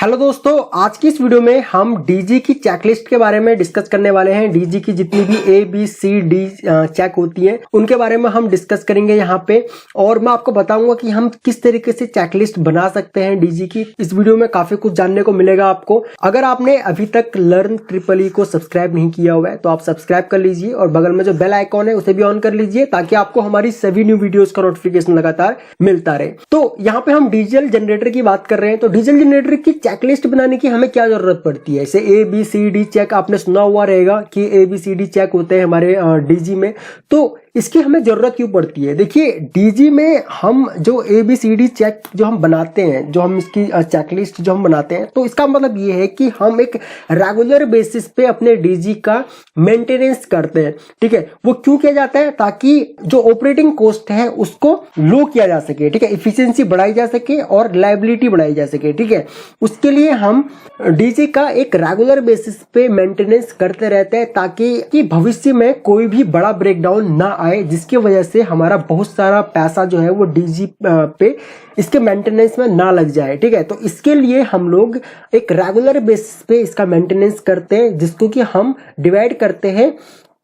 Hello दोस्तों, आज की इस वीडियो में हम डीजी की चेकलिस्ट के बारे में डिस्कस करने वाले हैं। डीजी की जितनी भी A B C D check होती है उनके बारे में हम डिस्कस करेंगे यहाँ पे, और मैं आपको बताऊंगा कि हम किस तरीके से चेकलिस्ट बना सकते हैं डीजी की। इस वीडियो में काफी कुछ जानने को मिलेगा आपको। अगर आपने अभी तक लर्न ट्रिपल ई को सब्सक्राइब नहीं किया हुआ है तो आप सब्सक्राइब कर लीजिए और बगल में जो बेल आइकॉन है उसे भी ऑन कर लीजिए ताकि आपको हमारी सभी न्यू वीडियोस का नोटिफिकेशन लगातार मिलता रहे। तो यहाँ पे हम डिजिटल जनरेटर की बात कर रहे हैं। तो डिजिटल जनरेटर की चेकलिस्ट बनाने की हमें क्या जरूरत पड़ती है? जैसे A B C D check आपने सुना हुआ रहेगा कि A B C D check होते हैं हमारे डीजी में। तो इसकी हमें जरूरत क्यों पड़ती है? देखिए, डीजी में हम जो A B C D check जो हम बनाते हैं, जो हम इसकी चेकलिस्ट जो हम बनाते हैं, तो इसका मतलब ये है कि हम एक रेगुलर बेसिस पे अपने डीजी का मेंटेनेंस करते हैं। ठीक है, वो क्यों किया जाता है? ताकि जो ऑपरेटिंग कॉस्ट है उसको लो किया जा सके। ठीक है, इफिशियंसी बढ़ाई जा सके और रिलायबिलिटी बढ़ाई जा सके। ठीक है, उसके लिए हम डीजी का एक रेगुलर बेसिस पे मेंटेनेंस करते रहते हैं ताकि भविष्य में कोई भी बड़ा ब्रेकडाउन ना आए, जिसकी वजह से हमारा बहुत सारा पैसा जो है वो डीजी पे इसके मेंटेनेंस में ना लग जाए। ठीक है, तो इसके लिए हम लोग एक रेगुलर बेसिस पे इसका मेंटेनेंस करते हैं, जिसको कि हम डिवाइड करते हैं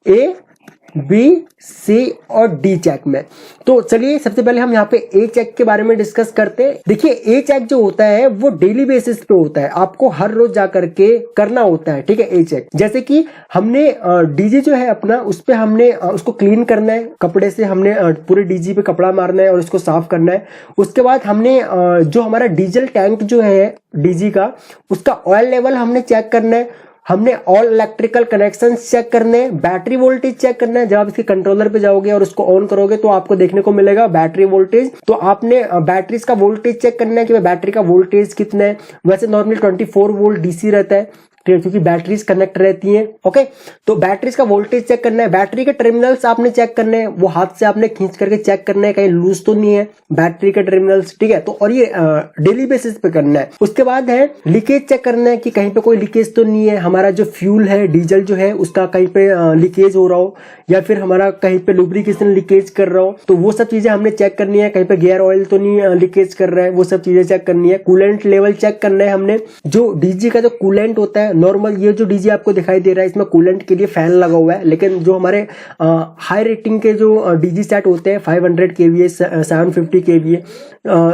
ए बी सी और डी चेक में। तो चलिए सबसे पहले हम यहाँ पे ए चेक के बारे में डिस्कस करते हैं। देखिए, ए चेक जो होता है वो डेली बेसिस पे होता है, आपको हर रोज जा करके करना होता है। ठीक है, ए चेक जैसे कि हमने डीजी जो है अपना, उस पे हमने उसको क्लीन करना है, कपड़े से हमने पूरे डीजी पे कपड़ा मारना है और उसको साफ करना है। उसके बाद हमने जो हमारा डीजल टैंक जो है डीजी का, उसका ऑयल लेवल हमने चेक करना है, हमने ऑल इलेक्ट्रिकल कनेक्शन चेक करने, बैटरी वोल्टेज चेक करना है। जब आप इसके कंट्रोलर पे जाओगे और उसको ऑन करोगे तो आपको देखने को मिलेगा बैटरी वोल्टेज। तो आपने बैटरीज का वोल्टेज चेक करना है कि बैटरी का वोल्टेज कितना है। वैसे नॉर्मली 24 वोल्ट डीसी रहता है, क्योंकि बैटरीज कनेक्ट रहती हैं। ओके, तो बैटरीज का वोल्टेज चेक करना है, बैटरी के टर्मिनल्स आपने चेक करने हैं, वो हाथ से आपने खींच करके चेक करना है कहीं लूज तो नहीं है बैटरी के टर्मिनल्स। ठीक है, तो और ये डेली बेसिस पे करना है। उसके बाद है लीकेज चेक करना है कि कहीं पे कोई लीकेज तो नहीं है, हमारा जो फ्यूल है डीजल जो है उसका कहीं पे लीकेज हो रहा हो, या फिर हमारा कहीं पे लुब्रिकेशन लीकेज कर रहा हो, तो वो सब चीजें हमने चेक करनी है। कहीं पे गियर ऑयल तो नहीं लीकेज कर रहा है, वो सब चीजें चेक करनी है। कूलेंट लेवल चेक करना है हमने। जो डीजी का जो कूलेंट होता है नॉर्मल, ये जो डीजी आपको दिखाई दे रहा है इसमें कूलेंट के लिए फैन लगा हुआ है, लेकिन जो हमारे हाई रेटिंग के जो डीजी सेट होते हैं 500 kVA 750 kVA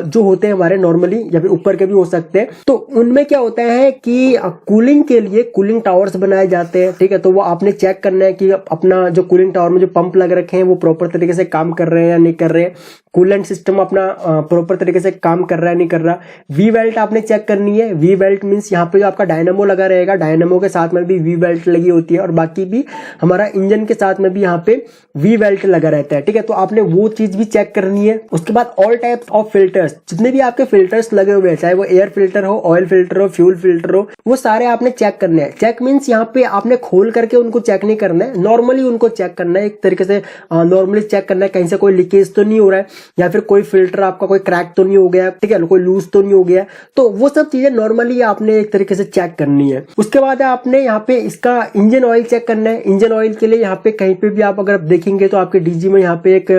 जो होते हैं हमारे नॉर्मली, या फिर ऊपर के भी हो सकते हैं, तो उनमें क्या होता है कि कूलिंग के लिए कूलिंग टावर्स बनाए जाते हैं। ठीक है, तो वो आपने चेक करना है कि अपना जो कूलिंग टावर में जो पंप लग रखे हैं वो प्रॉपर तरीके से काम कर रहे हैं या नहीं कर रहे हैं, कूलेंट सिस्टम अपना प्रॉपर तरीके से काम कर रहा है नहीं कर रहा। वी बेल्ट आपने चेक करनी है। वी बेल्ट मींस यहाँ पे जो आपका डायनामो लगा रहेगा, डायनामो के साथ में भी वी बेल्ट लगी होती है, और बाकी भी हमारा इंजन के साथ में भी यहाँ पे वी बेल्ट लगा रहता है। ठीक है, तो आपने वो चीज भी चेक करनी है। उसके बाद ऑल टाइप्स ऑफ फिल्टर्स, जितने भी आपके फिल्टर्स लगे हुए हैं, चाहे वो एयर फिल्टर हो, ऑयल फिल्टर हो, फ्यूल फिल्टर हो, वो सारे आपने चेक करने हैं। चेक मीन्स यहाँ पे आपने खोल करके उनको चेक नहीं करना है, नॉर्मली उनको चेक करना है, एक तरीके से नॉर्मली चेक करना है कहीं से कोई लीकेज तो नहीं हो रहा है, या फिर कोई फिल्टर आपका कोई क्रैक तो नहीं हो गया। ठीक है, कोई लूज तो नहीं हो गया, तो वो सब चीजें नॉर्मली आपने एक तरीके से चेक करनी है। उसके बाद आपने यहाँ पे इसका इंजन ऑयल चेक करना है। इंजन ऑयल के लिए यहाँ पे कहीं पे भी आप अगर देखेंगे तो आपके डीजी में यहाँ पे एक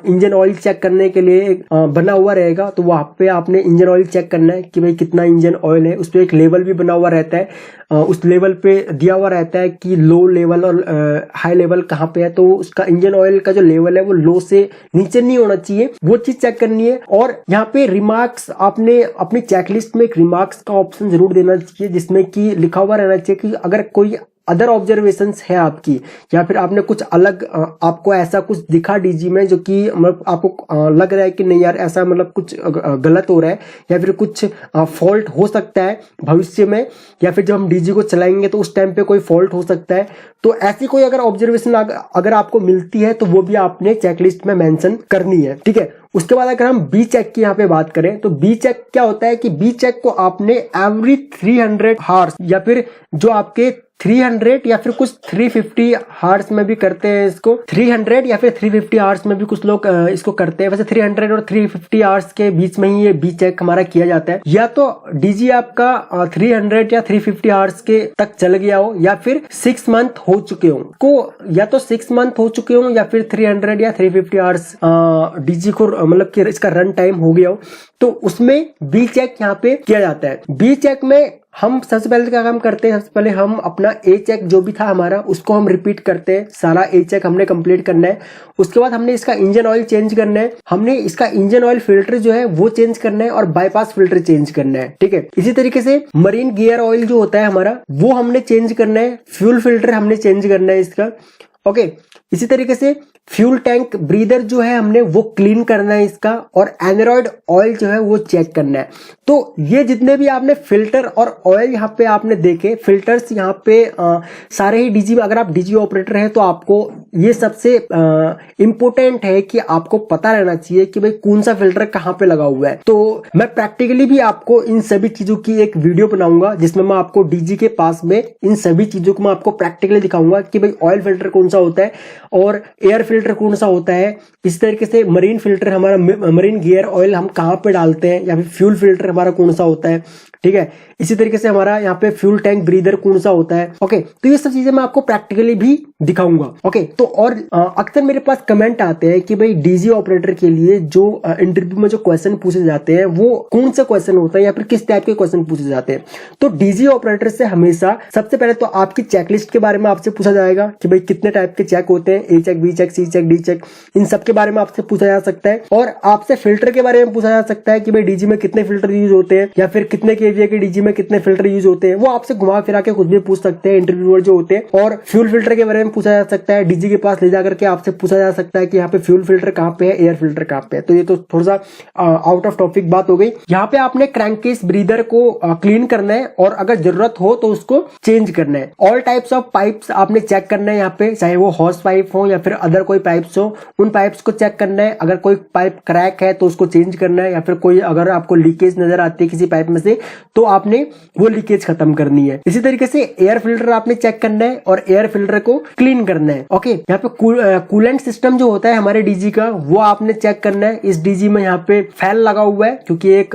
इंजन ऑयल चेक करने के लिए एक बना हुआ रहेगा, तो वहां पे आपने इंजन ऑयल चेक करना है कि भाई कितना इंजन ऑयल है। उस पर एक लेवल भी बना हुआ रहता है, उस लेवल पे दिया हुआ रहता है कि लो लेवल और हाई लेवल कहाँ पे है, तो उसका इंजन ऑयल का जो लेवल है वो लो से नीचे नहीं होना चाहिए, वो चीज चेक करनी है। और यहाँ पे रिमार्क्स, आपने अपनी चेकलिस्ट में एक रिमार्क्स का ऑप्शन जरूर देना चाहिए, जिसमें कि लिखा हुआ रहना चाहिए कि अगर कोई अदर ऑब्जर्वेशंस है आपकी, या फिर आपने कुछ अलग आपको ऐसा कुछ दिखा डीजी में जो कि मतलब आपको लग रहा है कि नहीं यार ऐसा मतलब कुछ गलत हो रहा है, या फिर कुछ फॉल्ट हो सकता है भविष्य में, या फिर जब हम डीजी को चलाएंगे तो उस टाइम पे कोई फॉल्ट हो सकता है, तो ऐसी कोई अगर ऑब्जर्वेशन अगर आपको मिलती है तो वो भी आपने चेकलिस्ट में मेंशन करनी है। ठीक है, उसके बाद अगर हम बी चेक की यहाँ पे बात करें तो बी चेक क्या होता है कि बी चेक को आपने एवरी 300 हार्स, या फिर जो आपके 300 या फिर कुछ 350 हार्स में भी करते हैं इसको, 300 या फिर 350 हार्स में भी कुछ लोग इसको करते हैं। वैसे 300 और 350 हार्स के बीच में ही ये बी चेक हमारा किया जाता है। या तो डीजी आपका 300 या 350 हार्स के तक चल गया हो, या फिर 6 मंथ हो चुके हो को, या तो 6 मंथ हो चुके हो, या फिर 300 या 350 हार्स डीजी को मतलब कि इसका रन टाइम हो गया हो, तो उसमें बी चेक यहाँ पे किया जाता है। बी चेक में हम सबसे पहले क्या काम करते हैं, सबसे पहले हम अपना ए चेक जो भी था हमारा उसको हम रिपीट करते हैं, सारा ए चेक हमने कंप्लीट करना है। उसके बाद हमने इसका इंजन ऑयल चेंज करना है, हमने इसका इंजन ऑयल फिल्टर जो है वो चेंज करना है और बाईपास फिल्टर चेंज करना है, ठीक है। इसी तरीके से मरीन गियर ऑयल जो होता है हमारा वो हमने चेंज करना है, फ्यूल फिल्टर हमने चेंज करना है इसका, ओके। इसी तरीके से फ्यूल टैंक ब्रीदर जो है हमने वो क्लीन करना है इसका, और एनरॉइड ऑयल जो है वो चेक करना है। तो ये जितने भी आपने फिल्टर और ऑयल यहाँ पे आपने देखे, फिल्टर्स यहाँ पे सारे ही डीजी में, अगर आप डीजी ऑपरेटर हैं तो आपको ये सबसे इंपॉर्टेंट है कि आपको पता रहना चाहिए कि भाई कौन सा फिल्टर कहाँ पे लगा हुआ है। तो मैं प्रैक्टिकली भी आपको इन सभी चीजों की एक वीडियो बनाऊंगा जिसमें मैं आपको डीजी के पास में इन सभी चीजों को मैं आपको प्रैक्टिकली दिखाऊंगा कि भाई ऑयल फिल्टर कौन सा होता है और एयर फिल्टर कौन सा होता है। इस तरीके से मरीन फिल्टर हमारा, मरीन गियर ऑयल हम कहाँ पे डालते हैं, या फिर फ्यूल फिल्टर हमारा कौन सा होता है, ठीक है। इसी तरीके से हमारा यहाँ पे फ्यूल टैंक ब्रीदर कौन सा होता है, ओके। तो ये सब चीजें मैं आपको प्रैक्टिकली भी दिखाऊंगा, ओके। तो और अक्सर मेरे पास कमेंट आते हैं कि भाई डीजी ऑपरेटर के लिए जो इंटरव्यू में जो क्वेश्चन पूछे जाते हैं वो कौन सा क्वेश्चन होता है या फिर किस टाइप के क्वेश्चन पूछे जाते हैं। तो डीजी ऑपरेटर से हमेशा सबसे पहले तो आपकी चेकलिस्ट के बारे में आपसे पूछा जाएगा कि भाई कितने टाइप के चेक होते हैं, ए चेक, बी चेक, सी चेक, डी चेक, इन सब के बारे में आपसे पूछा जा सकता है। और आपसे फिल्टर के बारे में पूछा जा सकता है कि भाई डीजी में कितने फिल्टर यूज होते हैं या फिर कितने केवीए के डीजी में कितने फिल्टर यूज होते हैं, वो आपसे घुमा फिरा के कुछ भी पूछ सकते हैं इंटरव्यूअर जो होते हैं। और फ्यूल फिल्टर के बारे में पूछा जा सकता है, डीजी के पास ले जाकर के आपसे पूछा जा सकता है कि यहाँ पे फ्यूल फिल्टर कहाँ पे है, एयर फिल्टर कहाँ पे है। तो ये तो थोड़ा सा आउट ऑफ टॉपिक बात हो गई। यहाँ पे आपने क्रैंककेस ब्रीदर को क्लीन करना है और अगर जरूरत हो तो उसको चेंज करना है। ऑल टाइप्स ऑफ पाइप्स आपने चेक करना है यहाँ पे, चाहे वो हॉर्स पाइप हो या फिर अदर कोई पाइप्स हो, उन पाइप्स को चेक करना है। अगर कोई पाइप क्रैक है तो उसको चेंज करना है, या फिर कोई अगर आपको लीकेज नजर आती है किसी पाइप में से तो आपने वो लीकेज खत्म करनी है। इसी तरीके से एयर फिल्टर आपने चेक करना है और एयर फिल्टर को क्लीन करना है, ओके। यहाँ पे कूलेंट सिस्टम जो होता है हमारे डीजी का वो आपने चेक करना है। इस डीजी में यहाँ पे फैन लगा हुआ है क्योंकि एक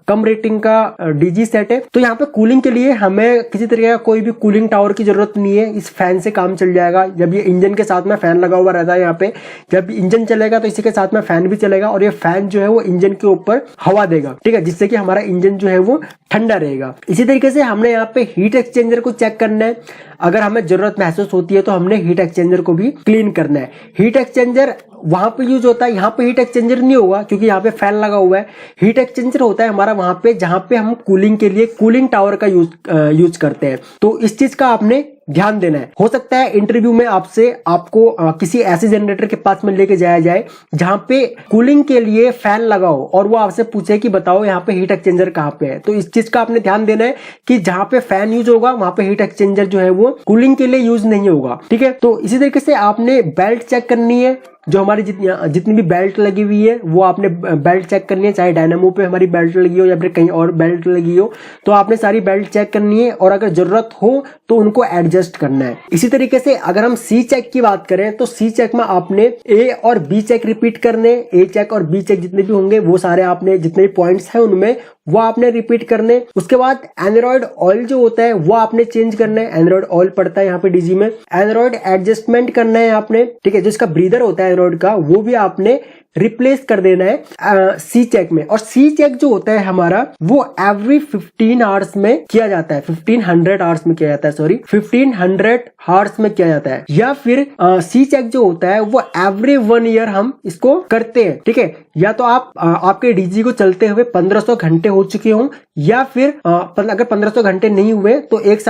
कम रेटिंग का डीजी सेट है, तो यहाँ पे कूलिंग के लिए हमें किसी तरीके का कोई भी कूलिंग टावर की जरूरत नहीं है, इस फैन से काम चल जाएगा। जब ये इंजन के साथ में फैन लगा हुआ रहता है यहाँ पे, जब इंजन चलेगा तो इसी के साथ में फैन भी चलेगा और ये फैन जो है वो इंजन के ऊपर हवा देगा, ठीक है, जिससे कि हमारा इंजन जो है वो ठंडा रहेगा। इसी तरीके से हमने यहाँ पे हीट एक्सचेंजर को चेक करना है। अगर हमें जरूरत महसूस होती है तो हमने हीट एक्सचेंजर को भी क्लीन करना है। हीट एक्सचेंजर वहां पे यूज होता है, यहाँ पे हीट एक्सचेंजर नहीं होगा क्योंकि यहाँ पे फैन लगा हुआ है। हीट एक्सचेंजर होता है हमारा वहां पे जहां पे हम कूलिंग के लिए कूलिंग टावर का यूज करते हैं। तो इस चीज का आपने ध्यान देना है। हो सकता है इंटरव्यू में आपको किसी ऐसे जनरेटर के पास में लेके जाया जाए जहां पे कूलिंग के लिए फैन लगा हो और वो आपसे पूछे कि बताओ यहाँ पे हीट एक्सचेंजर कहाँ पे है। तो इस चीज का आपने ध्यान देना है कि जहां पे फैन यूज होगा वहां पे हीट एक्सचेंजर जो है वो कूलिंग के लिए यूज नहीं होगा, ठीक है। तो इसी तरीके से आपने बेल्ट चेक करनी है, जो हमारी जितनी भी बेल्ट लगी हुई है वो आपने बेल्ट चेक करनी है, चाहे डायनामो पे हमारी बेल्ट लगी हो या फिर कहीं और बेल्ट लगी हो, तो आपने सारी बेल्ट चेक करनी है और अगर जरूरत हो तो उनको एडजस्ट करना है। इसी तरीके से अगर हम सी चेक की बात करें तो सी चेक में आपने ए और बी चेक रिपीट करने, ए चेक और बी चेक जितने भी होंगे वो सारे आपने, जितने भी पॉइंट्स हैं उनमें वो आपने रिपीट करने। उसके बाद एनरॉइड ऑयल जो होता है वो आपने चेंज करना है। एनरॉइड ऑयल पड़ता है यहाँ पे डीजी में, एनरॉइड एडजस्टमेंट करना है आपने, ठीक है। जो इसका ब्रीदर होता है एनरॉइड का वो भी आपने रिप्लेस कर देना है सी चेक में। और सी चेक जो होता है हमारा वो एवरी 15 आवर्स में किया जाता है, 1500 आवर्स में किया जाता है, सॉरी 1500 आवर्स में किया जाता है। या फिर सी चेक जो होता है वो एवरी 1 ईयर हम इसको करते हैं, ठीक है। या तो आपके डीजी को चलते हुए 1500 घंटे हो चुके हों, या फिर अगर 1500 घंटे नहीं हुए तो एक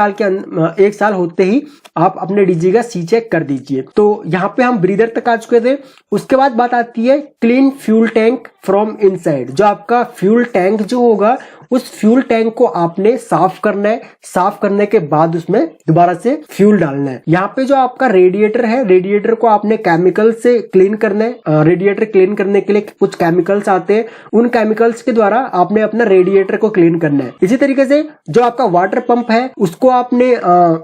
साल होते ही आप अपने डीजी का सी चेक कर दीजिए। तो यहाँ पे हम ब्रीदर तक आ चुके थे। उसके बाद बात आती है clean fuel tank from inside. जो आपका फ्यूल टैंक जो होगा उस फ्यूल टैंक को आपने साफ करना है। साफ करने के बाद उसमें दोबारा से फ्यूल डालना है। यहाँ पे जो आपका रेडिएटर है, रेडिएटर को आपने केमिकल से क्लीन करना है। रेडिएटर क्लीन करने के लिए कुछ केमिकल्स आते हैं, उन केमिकल्स के द्वारा आपने अपना रेडिएटर को क्लीन करना है। इसी तरीके से जो आपका वाटर पंप है उसको आपने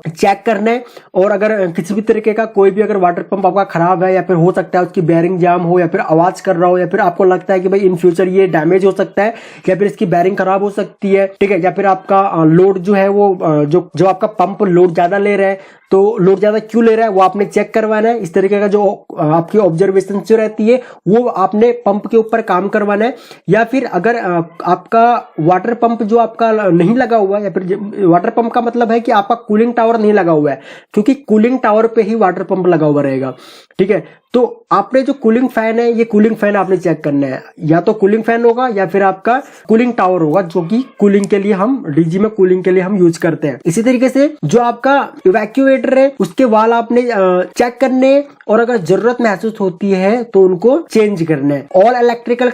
चेक करना है। और अगर किसी भी तरीके का कोई भी अगर वाटर पंप आपका खराब है या फिर हो सकता है उसकी बेयरिंग जाम हो या फिर आवाज कर रहा हो या फिर आपको लगता है कि भाई इन फ्यूचर ये डैमेज हो सकता है या फिर इसकी बेयरिंग खराब हो सकती है, ठीक है, या फिर आपका लोड जो है वो जो आपका पंप लोड ज्यादा ले रहा है, तो लोड ज्यादा क्यों ले रहा है वो आपने चेक करवाना है। इस तरीके का जो आपकी ऑब्जर्वेशन जो रहती है वो आपने पंप के ऊपर काम करवाना है। या फिर अगर आपका वाटर पंप जो आपका नहीं लगा हुआ है, या फिर वाटर पंप का मतलब है कि आपका कूलिंग टावर नहीं लगा हुआ है, क्योंकि कूलिंग टावर पे ही वाटर पंप लगा हुआ रहेगा, ठीक है, तो आपने जो कूलिंग फैन है ये कूलिंग फैन आपने चेक करना है, या तो कूलिंग फैन होगा या फिर आपका कूलिंग टावर होगा, जो कि कूलिंग के लिए हम डीजी में कूलिंग के लिए हम यूज करते हैं। इसी तरीके से जो आपका इवैक्यूएटर है उसके वाल आपने चेक करने, और अगर जरूरत महसूस होती है तो उनको चेंज करना है। ऑल इलेक्ट्रिकल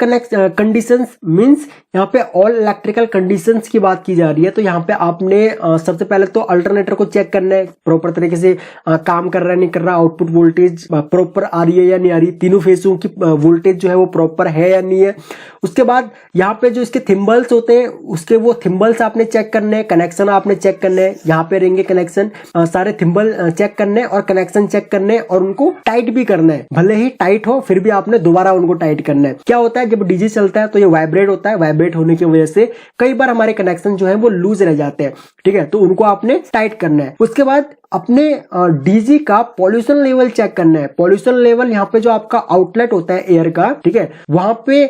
कंडीशंस मींस यहाँ पे ऑल इलेक्ट्रिकल कंडीशंस की बात की जा रही है, तो यहाँ पे आपने सबसे पहले तो अल्टरनेटर को चेक करना है प्रॉपर तरीके से काम कर रहा है नहीं कर रहा, आउटपुट वोल्टेज प्रॉपर आ रही है या नहीं आ रही, तीनों फेसों की वोल्टेज जो है वो प्रॉपर है या नहीं है। उसके बाद यहाँ पे जो इसके थिम्बल्स होते हैं उसके वो थिम्बल्स आपने चेक करने हैं, कनेक्शन आपने चेक करने हैं, यहाँ पे रहेंगे कनेक्शन, सारे थिम्बल चेक करने और कनेक्शन चेक करने और उनको टाइट भी करना है। भले ही टाइट हो फिर भी आपने दोबारा उनको टाइट करना है। क्या होता है जब डीजी चलता है तो ये वाइब्रेट होता है, वाइब्रेट होने की वजह से कई बार हमारे कनेक्शन जो है वो लूज रह जाते हैं, ठीक है, तो उनको आपने टाइट करना है। उसके बाद अपने डीजी का पॉल्यूशन लेवल चेक करना है। पॉल्यूशन लेवल यहाँ पे जो आपका आउटलेट होता है एयर का, ठीक है, वहां पे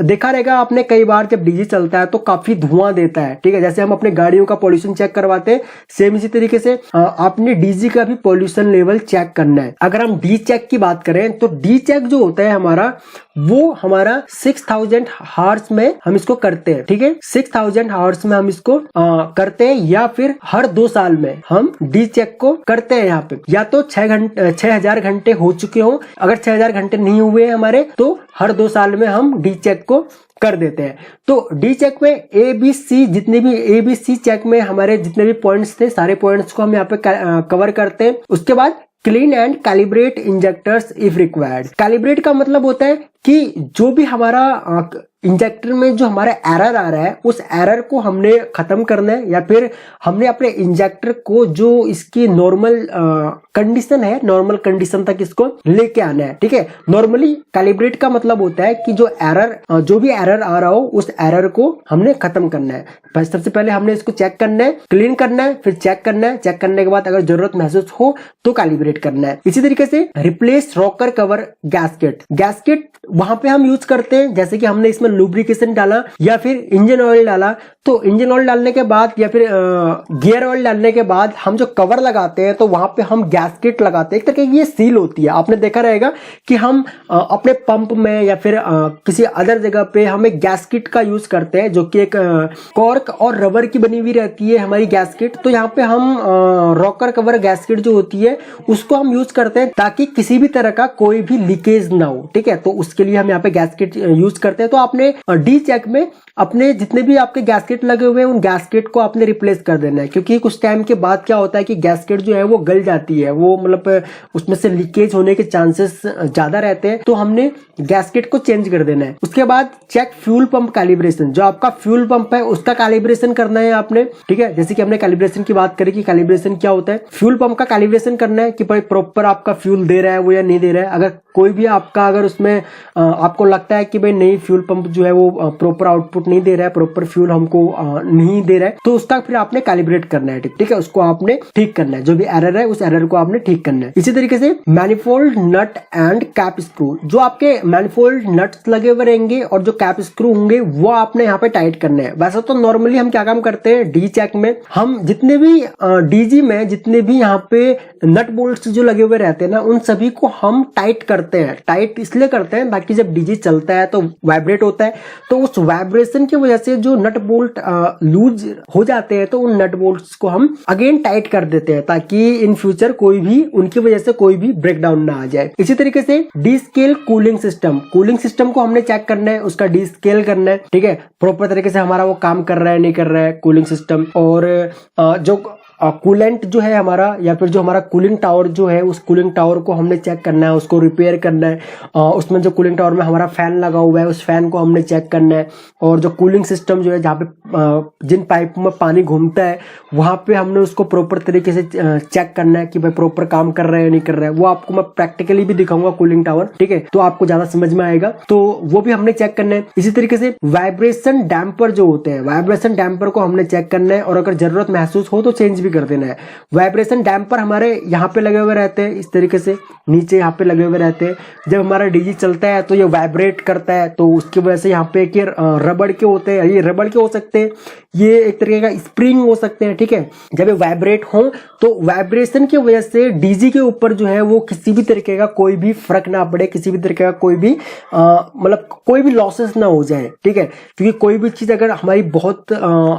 देखा रहेगा आपने कई बार जब डीजी चलता है तो काफी धुआं देता है, ठीक है, जैसे हम अपने गाड़ियों का पॉल्यूशन चेक करवाते हैं सेम इसी तरीके से आपने डीजी का भी पॉल्यूशन लेवल चेक करना है। अगर हम डी चेक की बात करें तो डी चेक जो होता है हमारा 6000 हार्स में हम इसको करते हैं, ठीक है, 6000 हार्स में हम इसको करते हैं, या फिर हर 2 साल में हम डी चेक को करते हैं। यहाँ पे या तो 6000 घंटे हो चुके हो, अगर 6000 घंटे नहीं हुए हमारे तो हर 2 साल में हम डी चेक को कर देते हैं। तो डी चेक में ABC चेक में हमारे जितने भी पॉइंट्स थे सारे पॉइंट्स को हम यहाँ पे कवर करते हैं। उसके बाद clean and calibrate injectors if required. Calibrate का मतलब होता है कि जो भी हमारा इंजेक्टर में जो हमारा एरर आ रहा है उस एरर को हमने खत्म करना है, या फिर हमने अपने इंजेक्टर को जो इसकी नॉर्मल कंडीशन है नॉर्मल कंडीशन तक इसको लेके आना है, ठीक है। नॉर्मली कैलिब्रेट का मतलब होता है कि जो भी एरर आ रहा हो उस एरर को हमने खत्म करना है। सबसे पहले हमने इसको चेक करना है, क्लीन करना है, फिर चेक करना है, चेक करने के बाद अगर जरूरत महसूस हो तो कैलिब्रेट करना है। इसी तरीके से रिप्लेस रॉकर कवर गैस्केट वहां पे हम यूज करते हैं, जैसे कि हमने इसमें लुब्रिकेशन डाला या फिर इंजन ऑयल डाला, तो इंजन ऑयल डालने के बाद या फिर गियर ऑयल डालने के बाद हम जो कवर लगाते हैं तो वहां पे हम गैस्केट लगाते हैं। एक तरह की ये सील होती है, आपने देखा रहेगा कि हम अपने पंप में या फिर किसी अदर जगह पे हम एक गैस्केट का यूज करते हैं जो कि एक कॉर्क और रबर की बनी हुई रहती है हमारी गैस्केट। तो यहाँ पे हम रॉकर कवर गैस्केट जो होती है उसको हम यूज करते हैं ताकि किसी भी तरह का कोई भी लीकेज ना हो, ठीक है, तो उसके लिए हम यहाँ पे गैस्केट यूज करते हैं। तो आपने डी चेक में अपने जितने भी आपके गैस्केट लगे हुए हैं उन गैस्केट को आपने रिप्लेस कर देना है, क्योंकि कुछ टाइम के बाद क्या होता है कि गैस्केट जो है वो गल जाती है, वो मतलब उसमें से लीकेज होने के चांसेस ज्यादा रहते हैं, तो हमने गैस्केट को चेंज कर देना है। उसके बाद चेक फ्यूल पंप कैलिब्रेशन, जो आपका फ्यूल पंप है उसका कैलिब्रेशन करना है आपने, ठीक है, जैसे कि हमने कैलिब्रेशन की बात करी कि कैलिब्रेशन क्या होता है, फ्यूल पंप का कैलिब्रेशन करना है कि भाई प्रॉपर आपका फ्यूल दे रहा है वो या नहीं दे रहा है। अगर कोई भी आपका अगर उसमें आपको लगता है कि भाई नहीं फ्यूल पंप जो है वो प्रॉपर आउटपुट नहीं दे रहा है, प्रॉपर फ्यूल हमको नहीं दे रहा है, तो उसका फिर आपने कैलिब्रेट करना है, ठीक है, उसको आपने ठीक करना है, जो भी एरर है उस एरर को आपने ठीक करना है। इसी तरीके से manifold nut and cap screw, जो आपके मैनिफोल्ड नट्स लगे हुए रहेंगे और जो कैप स्क्रू होंगे वो आपने यहाँ पे टाइट करने हैं। वैसे तो नॉर्मली हम क्या काम करते हैं डी चेक में, हम जितने भी डीजी में जितने भी यहाँ पे नट बोल्ट्स जो लगे हुए रहते हैं ना उन सभी को हम टाइट करते हैं। टाइट इसलिए करते हैं ताकि जब डीजी चलता है तो वाइब्रेट होता है, तो उस वाइब्रेशन की वजह से जो नट बोल्ट लूज हो जाते हैं तो उन नट बोल्ट्स को हम अगेन टाइट कर देते हैं ताकि इन फ्यूचर कोई भी उनकी वजह से कोई भी ब्रेकडाउन ना आ जाए। इसी तरीके से डी स्केल कूलिंग सिस्टम को हमने चेक करना है, उसका डी स्केल करना है, ठीक है, प्रॉपर तरीके से हमारा वो काम कर रहा है नहीं कर रहा है कूलिंग सिस्टम। और जो कूलेंट जो है हमारा, या फिर जो हमारा कूलिंग टावर जो है, उस कूलिंग टावर को हमने चेक करना है, उसको रिपेयर करना है। उसमें जो कूलिंग टावर में हमारा फैन लगा हुआ है, उस फैन को हमने चेक करना है। और जो कूलिंग सिस्टम जो है, जहाँ पे जिन पाइप में पानी घूमता है, वहां पे हमने उसको प्रॉपर तरीके से चेक करना है कि भाई प्रॉपर काम कर रहा है या नहीं कर रहा है। वो आपको मैं प्रैक्टिकली भी दिखाऊंगा कूलिंग टावर, ठीक है, तो आपको ज्यादा समझ में आएगा। तो वो भी हमने चेक करना है। इसी तरीके से वाइब्रेशन डैम्पर जो होते हैं, वाइब्रेशन डैम्पर को हमने चेक करना है, और अगर जरूरत महसूस हो तो चेंज भी कर देना है। वाइब्रेशन डैम्पर हमारे यहाँ पे लगे हुए रहते हैं, इस तरीके से नीचे यहाँ पे लगे हुए रहते हैं। जब हमारा डीजी चलता है तो ये वाइब्रेट करता है, तो उसकी वजह से यहाँ पे रबड़ के होते हैं, ये रबड़ के हो सकते हैं, ये एक तरीके का स्प्रिंग हो सकते हैं, ठीक है। जब ये वाइब्रेट हो तो वाइब्रेशन की वजह से डीजी के ऊपर जो है वो किसी भी तरीके का कोई भी फर्क ना पड़े, किसी भी तरीके का कोई भी मतलब कोई भी लॉसेस ना हो जाए, ठीक है। क्योंकि कोई भी चीज अगर हमारी बहुत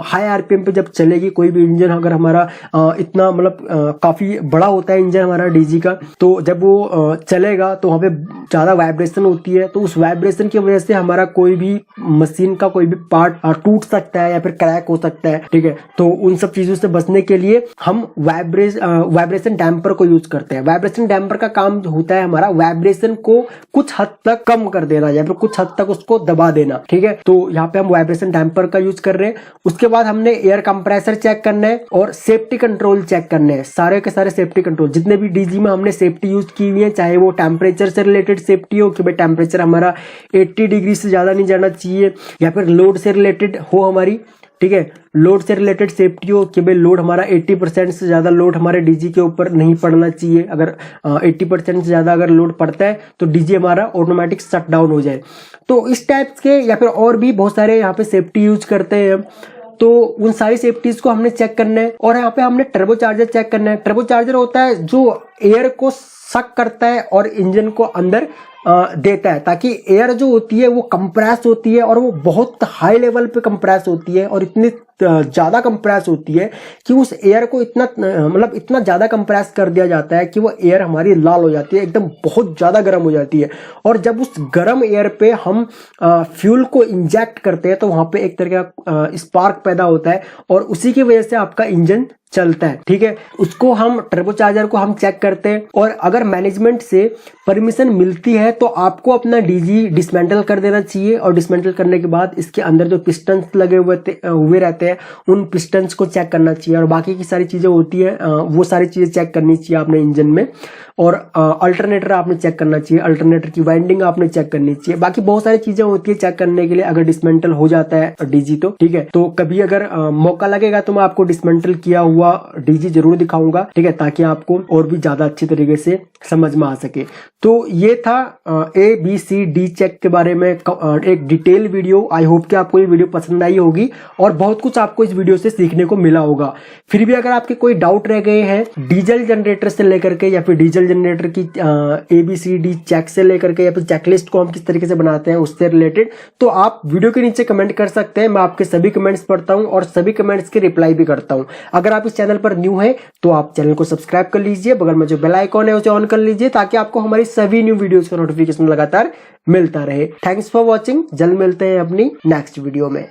हाई आरपीएम पे जब चलेगी, कोई भी इंजन अगर हमारा इतना मतलब काफी बड़ा होता है इंजन हमारा डीजी का, तो जब वो चलेगा तो वहां पे ज्यादा वाइब्रेशन होती है। तो उस वाइब्रेशन की वजह से हमारा कोई भी मशीन का कोई भी पार्ट टूट सकता है या फिर क्रैक हो सकता है, ठीक है। तो उन सब चीजों से बचने के लिए हम वाइब्रेशन डैम्पर को यूज करते हैं। वाइब्रेशन डैम्पर का काम होता है हमारा वाइब्रेशन को कुछ हद तक कम कर देना या फिर कुछ हद तक उसको दबा देना, ठीक है। तो यहाँ पे हम वाइब्रेशन डैम्पर का यूज कर रहे हैं। उसके बाद हमने एयर कंप्रेसर चेक करना है और सेफ्टी कंट्रोल चेक करने हैं, सारे के सारे सेफ्टी कंट्रोल जितने भी डीजी में हमने सेफ्टी यूज की हुई है, चाहे वो टेम्परेचर से रिलेटेड सेफ्टी हो कि भाई टेम्परेचर हमारा 80 डिग्री से ज्यादा नहीं जाना चाहिए, या फिर लोड से रिलेटेड हो हमारी, ठीक है, लोड से रिलेटेड सेफ्टी हो कि भाई लोड हमारा 80% से ज्यादा लोड हमारे डीजी के ऊपर नहीं पड़ना चाहिए। अगर 80% से ज्यादा अगर लोड पड़ता है तो डीजी हमारा ऑटोमेटिक शट डाउन हो जाए। तो इस टाइप के या फिर और भी बहुत सारे यहाँ पे सेफ्टी यूज करते हैं। तो उन सारी सेफ्टीज को हमने चेक करना है। और यहाँ पे हमने टर्बो चार्जर चेक करना है। टर्बो चार्जर होता है जो एयर को सक करता है और इंजन को अंदर देता है, ताकि एयर जो होती है वो कंप्रेस होती है, और वो बहुत हाई लेवल पे कंप्रेस होती है, और इतनी ज्यादा कंप्रेस होती है कि उस एयर को इतना मतलब इतना ज्यादा कंप्रेस कर दिया जाता है कि वो एयर हमारी लाल हो जाती है, एकदम बहुत ज्यादा गर्म हो जाती है। और जब उस गर्म एयर पे हम फ्यूल को इंजेक्ट करते हैं तो वहां पे एक तरह का स्पार्क पैदा होता है, और उसी की वजह से आपका इंजन चलता है, ठीक है। उसको हम टर्बोचार्जर को हम चेक करते हैं, और अगर मैनेजमेंट से परमिशन मिलती है तो आपको अपना डीजी डिसमेंटल कर देना चाहिए। और डिसमेंटल करने के बाद इसके अंदर जो पिस्टन्स लगे हुए रहते हैं, उन पिस्टन्स को चेक करना चाहिए, और बाकी की सारी चीजें होती है वो सारी चीजें चेक करनी चाहिए आपने इंजन में। और अल्टरनेटर आपने चेक करना चाहिए, अल्टरनेटर की वाइंडिंग आपने चेक करनी चाहिए। बाकी बहुत सारी चीजें होती है चेक करने के लिए अगर डिसमेंटल हो जाता है डीजी तो, ठीक है। तो कभी अगर मौका लगेगा तो मैं आपको डिसमेंटल किया हुआ डीजी जरूर दिखाऊंगा, ठीक है, ताकि आपको और भी ज्यादा अच्छी तरीके से समझ में आ सके। तो ये था ABCD चेक के बारे में एक डिटेल वीडियो। आई होप कि आपको ये वीडियो पसंद आई होगी और बहुत कुछ आपको इस वीडियो से सीखने को मिला होगा। फिर भी अगर आपके कोई डाउट रह गए हैं डीजल जनरेटर से लेकर के, या फिर डीजल जनरेटर की ABCD चेक से लेकर के, या फिर चेकलिस्ट को हम किस तरीके से बनाते हैं उससे रिलेटेड, तो आप वीडियो के नीचे कमेंट कर सकते हैं। मैं आपके सभी कमेंट्स पढ़ता हूं और सभी कमेंट्स के रिप्लाई भी करता हूं। अगर आप इस चैनल पर न्यू है तो आप चैनल को सब्सक्राइब कर लीजिए, बगल में जो बेल आइकॉन है उसे ऑन कर लीजिए, ताकि आपको हमारी सभी न्यू वीडियोस का नोटिफिकेशन लगातार मिलता रहे। Thanks for watching. जल्द मिलते हैं अपनी नेक्स्ट वीडियो में।